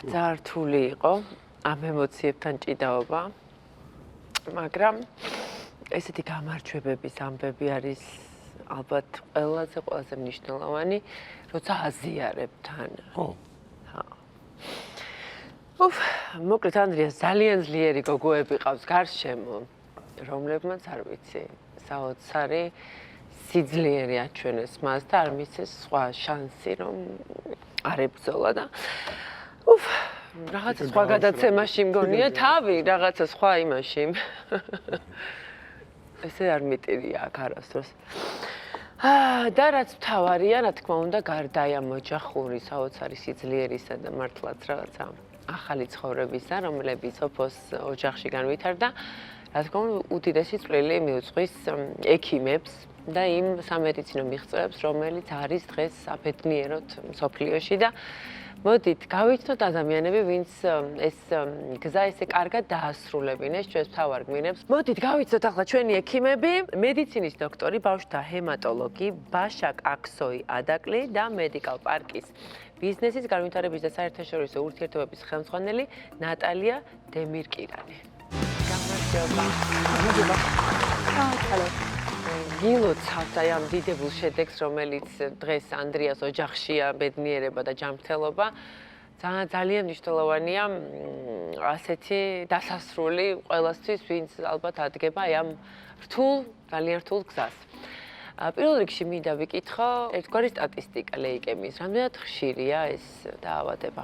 ძალიან რთული იყო ამ ემოციებთან ჭიდაობა, მაგრამ ესეთი გამარჯვებების ამბები არის ალბათ ყველაზე მნიშვნელოვანი, როცა აზიარებ თან. მოკლედ ანდრიას ძალიან ძლიერი გოგოები ყავს გარშემო, რომლებმაც არ ვიცი, საოცარი სიძლიერე აჩვენეს მას და არ მისცეს სხვა შანსი, რომ არ ებრძოლა და რაღაცა სხვა გადაცემაში მგონია თავი, რაღაცა სხვა იმაში. ესე არ მიტირია აქ არასდროს. და რაც მთავარია, რა თქმა უნდა, გარდა ამ ოჯახური საოცარი სიძლიერისა და მართლაც რაღაცა ახალი ცხოვრებისა, რომლებიც ოფოს ოჯახში განვითარდა, რა თქმა უნდა, უდიდესი წვლილი მიუძღვის ექიმებს და იმ სამედიცინო მიღწევებს, რომელიც არის დღეს აბედნიეროდ მსოფლიოში და მოდით, გავიცნოთ ადამიანები, ვინც ეს გზა ესე კარგად დაასრულებინეს ჩვენს მთავარ გმირებს. მოდით, გავიცნოთ ახლა ჩვენი ექიმები, მედიცინის დოქტორი, ბავშვთა ჰემატოლოგი, ბაშაკ აქსოი ადაკლი და მედიკალ პარკის ბიზნესის განვითარების და საერთაშორისო ურთიერთობების ხელმძღვანელი ნატალია დემირკირანი. გამარჯობა. გილოცავთ აი ამ დიდებულ შედეგს, რომელიც დღეს ანდრიას ოჯახშია, ბედნიერება და ჯანმრთელობა. ძალიან მნიშვნელოვანია ასეთი დასასრული ყველასთვის, ვინც ალბათ ადგება აი ამ ძალიან რთულ გზას. პირველ რიგში მინდა ვიკითხო ერთგვარი სტატისტიკა ლეიკემიის. რამდენად ხშირია ეს დაავადება?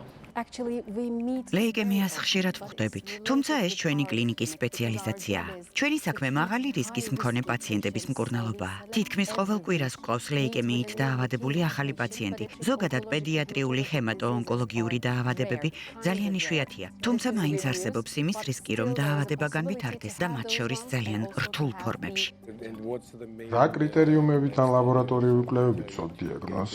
ლეიკემიას ხშირად ვხვდებით, თუმცა ეს ჩვენი კლინიკის სპეციალიზაციაა. ჩვენი საქმე მაღალი რისკის მქონე პაციენტების მკურნალობაა. თითქმის ყოველ კვირას გვყავს ლეიკემიით დაავადებული ახალი პაციენტი. ზოგადად პედიატრიული ჰემატო-ონკოლოგიური დაავადებები ძალიან იშვიათია, თუმცა მაინც არსებობს იმის რისკი, რომ დაავადება განვითარდეს და მათ შორის ძალიან რთულ ფორმებში. რა კრიტერიუმებით ან ლაბორატორიული კვლევებით ვწვავთ დიაგნოზს?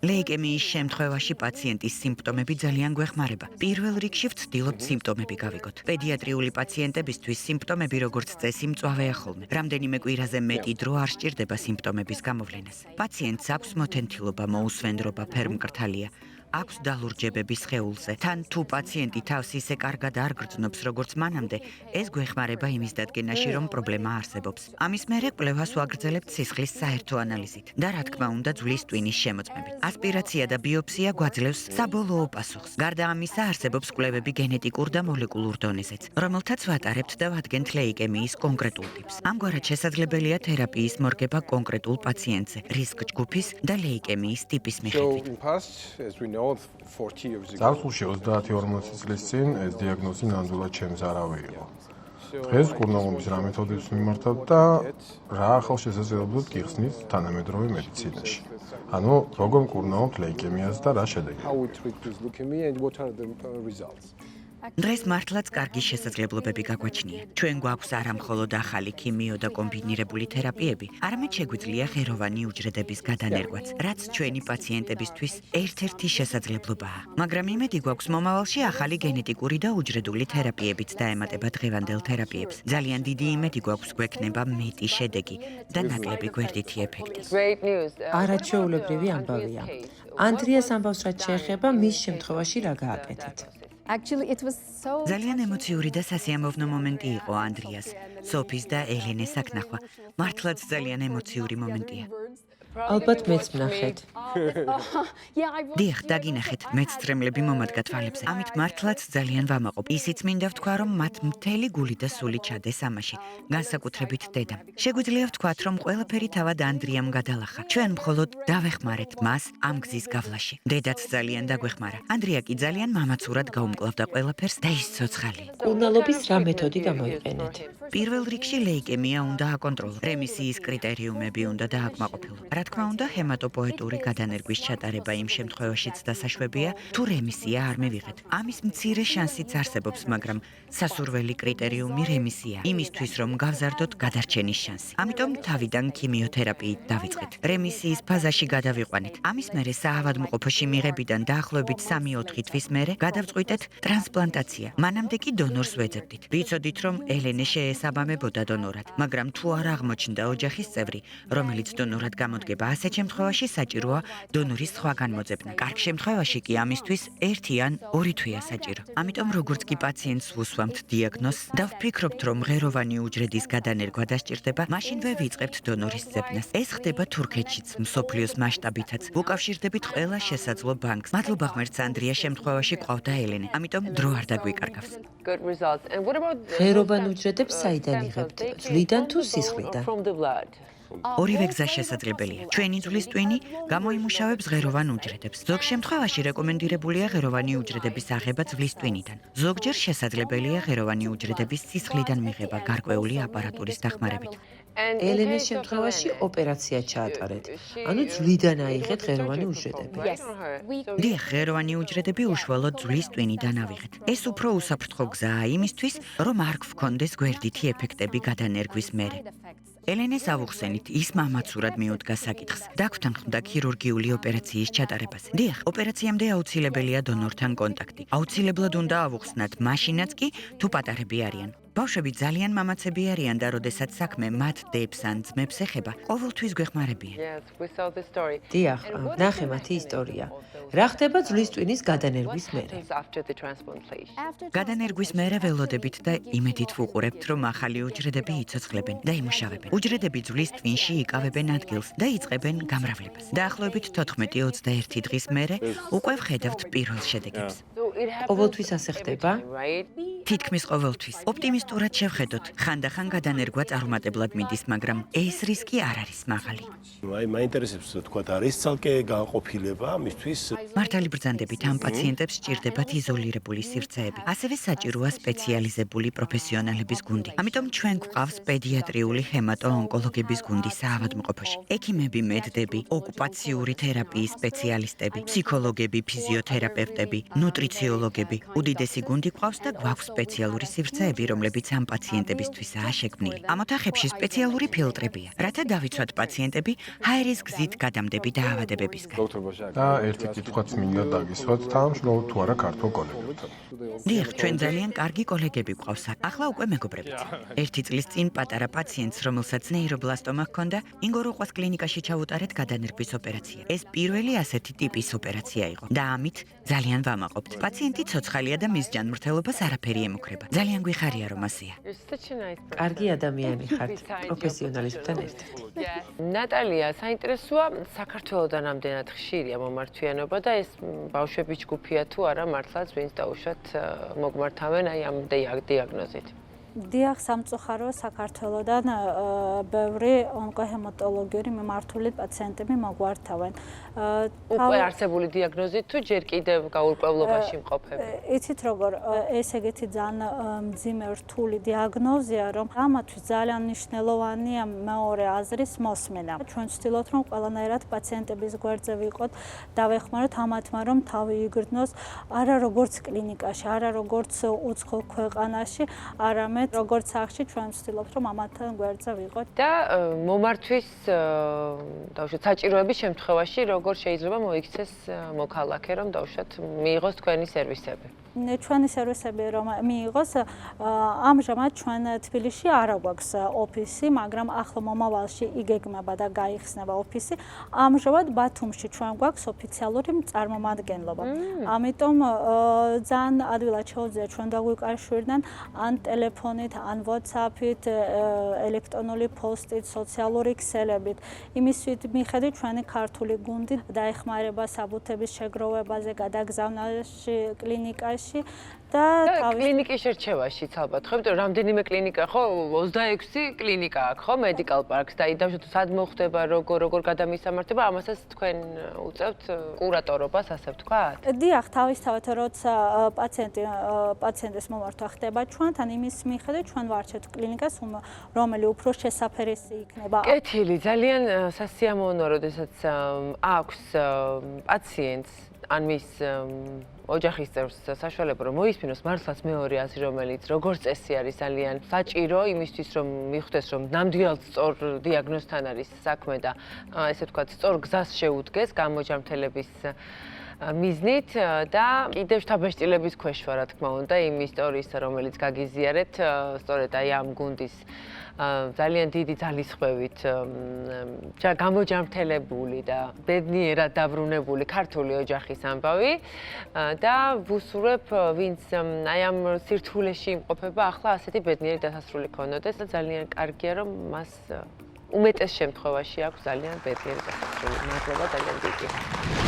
ლეიკემიის შემთხვევაში პაციენტის სიმპტომები ძალიან გვეხმარება. პირველ რიგში ვცდილობთ სიმპტომები გავიგოთ. პედიატრიული პაციენტებისთვის სიმპტომები როგორც წესი მწვავეა ხოლმე. რამდენიმე კვირაზე მეტი დრო არ სჭირდება სიმპტომების გამოვლენას. პაციენტს აქვს მოთენთილობა, მოუსვენდრობა, ფერმკრთალია. აქვს დალურჯებები სხეულზე. თან თუ პაციენტი თავს ისე კარგად არ გრძნობს, როგორც მანამდე, ეს გვეხმარება იმის დადგენაში, რომ პრობლემა არსებობს. ამის მერე კვლევას ვაგრძელებთ სისხლის საერთო ანალიზით და რა თქმა უნდა ძვლის ტვინის შემოწმებით. ასპირაცია და ბიოფსია გვაძლევს საბოლოო პასუხს. გარდა ამისა, არსებობს კვლევები გენეტიკურ და მოლეკულურ დონეზეც, რომელთაც ვატარებთ და ვადგენთ ლეიკემიის კონკრეტულ ტიპს. ამგვარად შესაძლებელია თერაპიის მორგება კონკრეტულ პაციენტზე, რისკ ჯგუფის და ლეიკემიის ტიპის მიხედვით. ზაფხულში 30-40 წლის წინ ეს დიაგნოზი ნამდვილად ჩემს არავე იყო. დღეს მკურნალობის რა მეთოდებს მიმართავთ და რა ახალ შესაძლებლობებს გიხსნით თანამედროვე მედიცინაში. ანუ როგორ მკურნალობთ ლეიკემიას და რა შედეგი? დღეს მართლაც კარგი შესაძლებლობები გაგვაჩნია. ჩვენ გვაქვს არა მხოლოდ ახალი ქიმიო და კომბინირებული თერაპიები, არამედ შეგვიძლია ღეროვანი უჯრედების გადანერგვაც, რაც ჩვენი პაციენტებისთვის ერთ-ერთი შესაძლებლობაა. მაგრამ იმედი გვაქვს მომავალში ახალი გენეტიკური და უჯრედული თერაპიებიც დაემატება დღევანდელ თერაპიებს. ძალიან დიდი იმედი გვაქვს გვექნება მეტი შედეგი და ნაკლები გვერდითი ეფექტი. არაჩვეულებრივი ამბავია. ანდრიას ამბავს რაც შეეხება მის შემთხვევაში რა გააკეთეთ. ძალიან ემოციური და სასიამოვნო მომენტი იყო ანდრიას, სოფის და ელენეს აქნახვა. მართლაც ძალიან ემოციური მომენტია. ალბათ მეც ვნახეთ. დიახ, დაგინახეთ, მეც წრემლები მომადგა თვალებზე. ამით მართლაც ძალიან ვამაყობ. ისიც მინდა ვთქვა, რომ მათ მთელი გული და სული ჩადეს ამაში, განსაკუთრებით დედამ. შეგვიძლია ვთქვათ, რომ ყველაფერი თავად ანდრიამ გადალახა. ჩვენ მხოლოდ დავეხმარეთ მას ამ გზის გავლაში. დედაც ძალიან დაგვეხმარა. ანდრია კი ძალიან მამაცურად გაუმკლავდა ყველაფერს და ის ცოცხალი. მკურნალობის რა მეთოდი გამოიყენეთ? პირველ რიგში ლეიკემია უნდა აკონტროლო. რემისიის კრიტერიუმები უნდა დააკმაყოფილო. რა თქმა უნდა, ჰემატოპოეტური გადანერგვის ჩატარება იმ შემთხვევაშიც დასაშვებია, თუ რემისია არ მივიღეთ. ამის მცირე შანსიც არსებობს, მაგრამ სასურველი კრიტერიუმი რემისია, იმისთვის რომ გავზარდოთ გადარჩენის შანსი. ამიტომ თავიდან ქიმიოთერაპიით დავიწყეთ. რემისიის ფაზაში გადავიყვანეთ. ამის მერე საავადმყოფოში მიღებიდან დაახლოებით 3-4 თვის მერე გადავწყვიტეთ ტრანსპლანტაცია. მანამდე კი დონორს ვეძებდით. ვიცოდით, რომ ელენე შეესაბამებოდა დონორად, მაგრამ თუ არ აღმოჩნდა ოჯახის წევრი, რომელიც დონორად გამოდგა შედგება. ასეთ შემთხვევაში საჭიროა დონორის სხვა განმოძებნა. კარგ შემთხვევაში კი ამისთვის 1 ან 2 თვეა საჭირო. ამიტომ როგორც კი პაციენტს ვუსვამთ დიაგნოზს და ვფიქრობთ, რომ ღეროვანი უჯრედის გადანერგვა დასჭირდება, მაშინვე ვიწყებთ დონორის ძებნას. ეს ხდება თურქეთშიც, მსოფლიოს მასშტაბითაც. ვუკავშირდებით ყველა შესაძლო ბანკს. მადლობა ღმერთს, ანდრია შემთხვევაში ყავდა ელენე. ამიტომ დრო არ დაგვიკარგავს. ღეროვან უჯრედებს საიდან იღებთ? ძვლიდან თუ სისხლიდან? ორივე გზა შესაძლებელია. ჩვენი ძვლის ტვინი გამოიმუშავებს ღეროვან უჯრედებს. ზოგ შემთხვევაში რეკომენდირებულია ღეროვანი უჯრედების აღება ძვლის ტვინიდან. ზოგჯერ შესაძლებელია ღეროვანი უჯრედების სისხლიდან მიღება გარკვეული აპარატურის დახმარებით. ელენეს შემთხვევაში ოპერაცია ჩაატარეთ. ანუ ძვლიდან აიღეთ ღეროვანი უჯრედები. დიახ, ღეროვანი უჯრედები უშუალოდ ძვლის ტვინიდან ავიღეთ. ეს უფრო უსაფრთხო გზაა იმისთვის, რომ არ გვქონდეს გვერდითი ეფექტები გადანერგვის მერე. ელენეს ავუხსენით, ის მამაცურად მიუდგა საკითხს. დაგვთანხმდა ქირურგიული ოპერაციის ჩატარებაზე. დიახ, ოპერაციამდე აუცილებელია დონორთან კონტაქტი. აუცილებლად უნდა ავუხსნათ, მაშინაც კი თუ პატარები არიან. ბავშვები ძალიან მამაცები არიან და როდესაც საქმე მათ დებს ან ძმებს ეხება, ყოველთვის გვეხმარებიან. დიახ, ნახე მათი ისტორია. რა ხდება ძვლის ტვინის გადანერგვის მერე? გადანერგვის მერე ველოდებით და იმედით ვუყურებთ, რომ ახალი უჯრედები იცოცხლებენ და იმუშავებენ. უჯრედები ძვლის ტვინში იკავებენ ადგილს და იწყებენ გამრავლებას. დაახლოებით 14-21 დღის მერე უკვე ვხედავთ პირველ შედეგებს. ყოველთვის ასე ხდება? თითქმის ყოველთვის. ოპტიმისტურად შევხედოთ, ხანდახან გადანერგვა წარუმატებლად მიდის, მაგრამ ეს რისკი არ არის მაღალი. მაინტერესებს თქვა არის ცალკე განყოფილება ამისთვის. მართალი ბრძანდებით ამ პაციენტებს სჭირდებათ იზოლირებული სივრცეები. ასევე საჭიროა სპეციალიზებული პროფესიონალების გუნდი. ამიტომ ჩვენ გვყავს პედიატრიული ჰემატო-ონკოლოგების გუნდი საავადმყოფოში. ექიმები, მედდები, ოკუპაციური თერაპიის სპეციალისტები, ფსიქოლოგები, ფიზიოთერაპევტები, ნუტრიციოლოგები. უდიდესი გუნდი გვყავს და გვაქვს სპეციალური სივრცეები, რომლებიც ამ პაციენტებისთვისაა შექმნილი. ამ ოთახებში სპეციალური ფილტრებია, რათა დავიცვათ პაციენტები ჰაერის გზით გადამდები დაავადებებისგან. და ერთი კითხვაც მინდა დაგისვათ, თანამშრომლობთ თუ არა ქართულ კოლეგებთან. დიახ, ჩვენ ძალიან კარგი კოლეგები გვყავს. ახლა უკვე მეგობრებიც. 1 წლის წინ პატარა პაციენტს, რომელსაც ნეირობლასტომა ჰქონდა, ინგოროყვას კლინიკაში ჩაუტარეთ გადანერგვის ოპერაცია. ეს პირველი ასეთი ტიპის ოპერაცია იყო და ამით ძალიან ვამაყობთ. პაციენტი ცოცხალია და მის ჯანმრთელობას არაფერი ემუქრება. ძალიან გვიხარია, რომ ასეა. კარგი ადამიანი ხართ, პროფესიონალისთან ერთად. ნატალია, საინტერესოა, საქართველოსთან ამდენად ხშირია მომართვიანობა და ეს ბავშვები ჯგუფია თუ არა მართლაც, ვინც დაუშვათ მოგმართავენ აი ამ დიაგნოზით. დიახ, სამწუხაროა საქართველოსთან ბევრი ონკოჰემატოლოგიური მიმართული პაციენტები მოგვართავენ. უკვე არსებული დიაგნოზით თუ ჯერ კიდევ გაურკვევლობაში მყოფები? იცით როგორ, ეს ეგეთი ძალიან მძიმე რთული დიაგნოზია, რომ ამათვის ძალიან მნიშვნელოვანია მეორე აზრის მოსმენა. ჩვენ ვცდილობთ, რომ ყველანაირად პაციენტების გვერდზე ვიყოთ, დავეხმაროთ ამათმა, რომ თავი იგრძნოს არა როგორც კლინიკაში, არა როგორც უცხო ქვეყანაში, არამედ როგორც სახში ჩვენ ვცდილობთ, რომ ამათთან გვერდზე ვიყოთ. და მომართვის დავუშვათ საჭიროების შემთხვევაში როგორ შეიძლება მოიქცეს მოქალაქე, რომ დავუშვათ მიიღოს თქვენი სერვისები? ჩვენი სერვისები რომ მიიღოს, ამჟამად ჩვენ თბილისში არ გვაქვს ოფისი, მაგრამ ახლო მომავალში იგეგმება და გაიხსნება ოფისი. ამჟამად ბათუმში ჩვენ გვაქვს ოფიციალური წარმომადგენლობა. ამიტომ ძალიან ადვილად შეუძლია ჩვენ დაგვიკავშირდნენ ან ტელეფონით, ან WhatsApp-ით, ელექტრონული პოსტით, სოციალური ქსელებით. იმის მიხედვით ჩვენი ქართული გუნდი დაეხმარება საბუთების შეგროვებაზე, გადაგზავნაში კლინიკაში. და კლინიკის შერჩევაშიც ალბათ, ხო? იმიტომ რომ რამდენიმე კლინიკა, ხო, 26 კლინიკა აქვს, ხო, Medical Parks და დავუშვათ სად მოხდება, როგორ გადამისამართება, ამასაც თქვენ უწევთ კურატორობას, ასე ვთქვათ? დიახ, თავისთავად როცა პაციენტის მომართვა ხდება ჩვენთან, იმის მიხედვით ჩვენ ვარჩევთ კლინიკას, რომელი უფრო შესაფერისი იქნება. კეთილი, ძალიან სასიამოვნოა, როდესაც აქვს პაციენტს ან მის ოჯახის წევრს საშუალება რომ მოისმინოს მართლაც მეორე აზრი, რომელიც როგორც წესი არის ძალიან საჭირო იმისთვის, რომ მიხვდეს, რომ ნამდვილად სწორ დიაგნოზთან არის საქმე და ესე ვთქვათ, სწორ გზას შეუდგეს გამოჯამრთელების მიზნით და კიდევ შთაბეჭდილების ქვეშ ვარ, რა თქმა უნდა, იმ ისტორიის, რომელიც გაგიზიარეთ, სწორედ აი ამ გუნდის ძალიან დიდი ძალისხმევით გამოჯამრთელებული და ბედნიერად დაბრუნებული ქართული ოჯახის ამბავი და ვუსურვებ, ვინც აი ამ სირთულეში იმყოფება, ახლა ასეთი ბედნიერი დასასრული ქონოდეს და ძალიან კარგია, რომ მას უმეტეს შემთხვევაში აქვს ძალიან ბედნიერი დასასრული. მადლობა ძალიან დიდი.